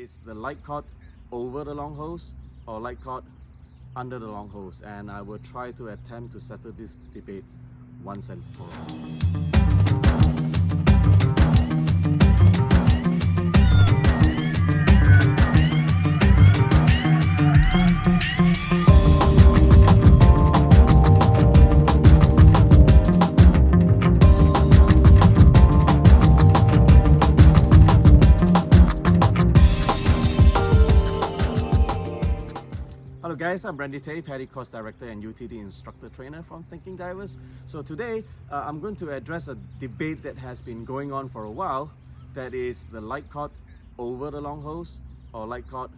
is the light caught over the long hose or light caught under the long hose, and I will try to attempt to settle this debate once and for all. Hello guys, I'm Brandy Tay, Paddy Course Director and UTD Instructor Trainer from Thinking Divers. So today I'm going to address a debate that has been going on for a while, that is the light caught over the long hose or light caught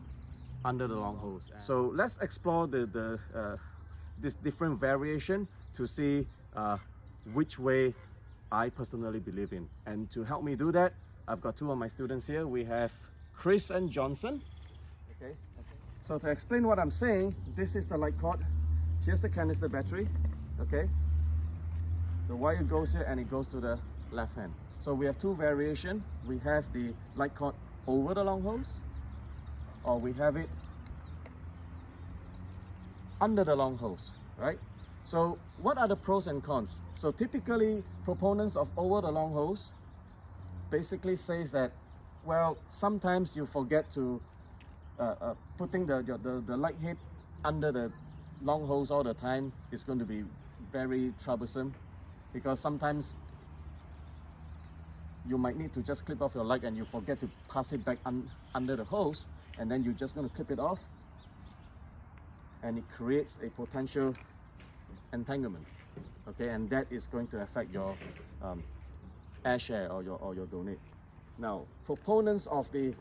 under the long hose. So let's explore this different variation to see which way I personally believe in. And to help me do that, I've got two of my students here. We have Chris and Johnson. Okay. So to explain what I'm saying, this is the light caught. Here's the canister battery. Okay. The wire goes here and it goes to the left hand. So we have two variations. We have the light caught over the long hose, or we have it under the long hose, right? So what are the pros and cons? So typically proponents of over the long hose basically says that, well, sometimes you forget to putting the light head under the long hose all the time is going to be very troublesome, because sometimes you might need to just clip off your light and you forget to pass it back under the hose, and then you're just going to clip it off and it creates a potential entanglement, okay, and that is going to affect your air share or your donate. Now, proponents of the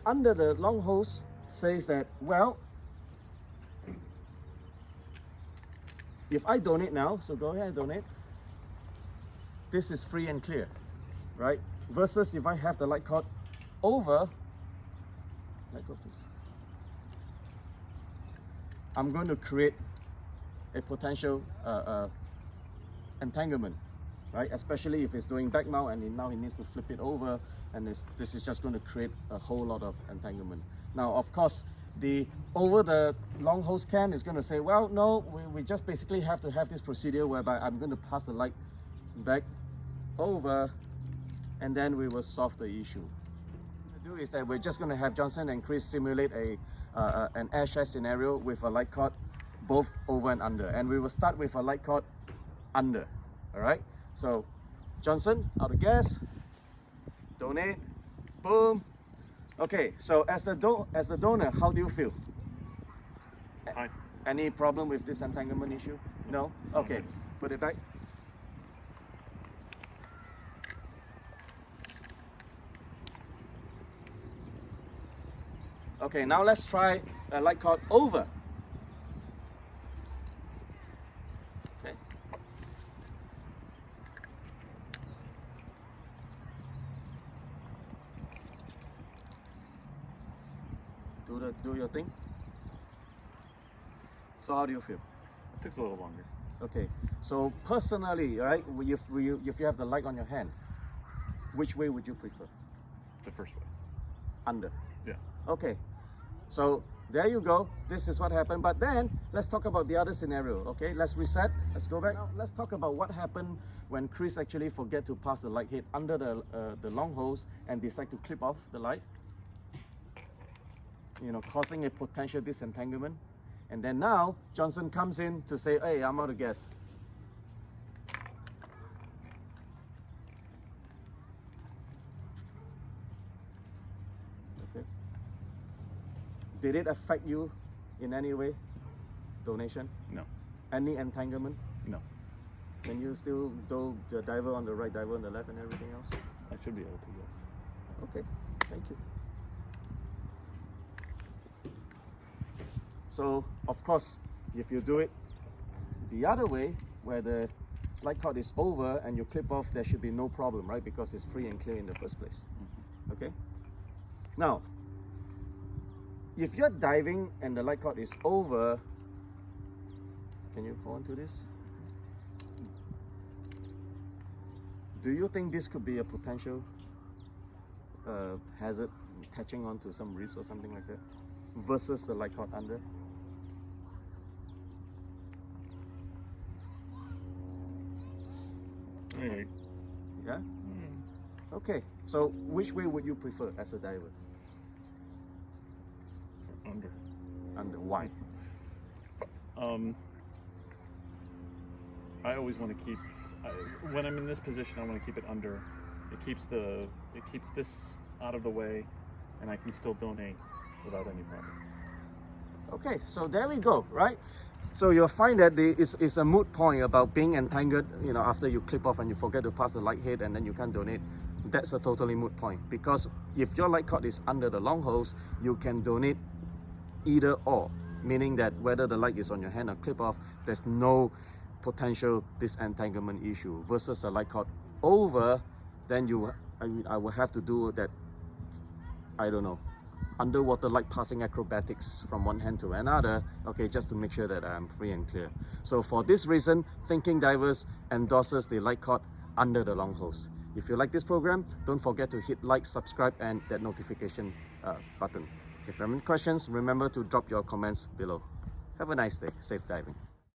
under the long hose says that, well, if I donate now, so go ahead and donate, this is free and clear, right? Versus if I have the light caught over, let go please, I'm going to create a potential entanglement, right? Especially if it's doing back mount and now he needs to flip it over, and this is just going to create a whole lot of entanglement. Now, of course, the over the long hose can is going to say, well, no, we just basically have to have this procedure whereby I'm going to pass the light back over, and then we will solve the issue. What we're going to do is that we're just going to have Johnson and Chris simulate an air share scenario with a light caught both over and under, and we will start with a light caught under. All right, so Johnson, out of gas, donate, boom. Okay, so as the donor, how do you feel? Fine. Any problem with this entanglement issue? No? Okay, put it back. Okay, now let's try a light caught over. Okay. Do your thing. So how do you feel? It takes a little longer. Okay, so personally, right, if you have the light on your hand, which way would you prefer? The first way. Under. Yeah. Okay, so there you go. This is what happened. But then let's talk about the other scenario. Okay, let's reset. Let's go back. Now let's talk about what happened when Chris actually forget to pass the light head under the long hose and decide to clip off the light, you know, causing a potential disentanglement. And then now Johnson comes in to say, hey, I'm out of gas. Okay. Did it affect you in any way? Donation? No. Any entanglement? No. Can you still do the diver on the right, diver on the left, and everything else? I should be able to, yes. Okay, thank you. So, of course, if you do it the other way, where the light caught is over and you clip off, there should be no problem, right? Because it's free and clear in the first place. Okay? Now, if you're diving and the light caught is over, can you hold on to this? Do you think this could be a potential hazard, catching on to some reefs or something like that, versus the light caught under. Alright. Yeah? Okay, so which way would you prefer as a diver? Under. Under. Why? I always want to keep. When I'm in this position, I want to keep it under. It keeps this out of the way, and I can still donate without any problem. Okay, so there we go, right? So you'll find that it's a moot point about being entangled, you know, after you clip off and you forget to pass the light head and then you can't donate. That's a totally moot point, because if your light cord is under the long hose, you can donate either or, meaning that whether the light is on your hand or clip off, there's no potential disentanglement issue. Versus a light cord over, then I will have to do that, I don't know, underwater light passing acrobatics from one hand to another, okay, just to make sure that I'm free and clear. So for this reason, Thinking Divers endorses the light cord under the long hose. If you like this program, don't forget to hit like, subscribe, and that notification button. If you have any questions, remember to drop your comments below. Have a nice day. Safe diving.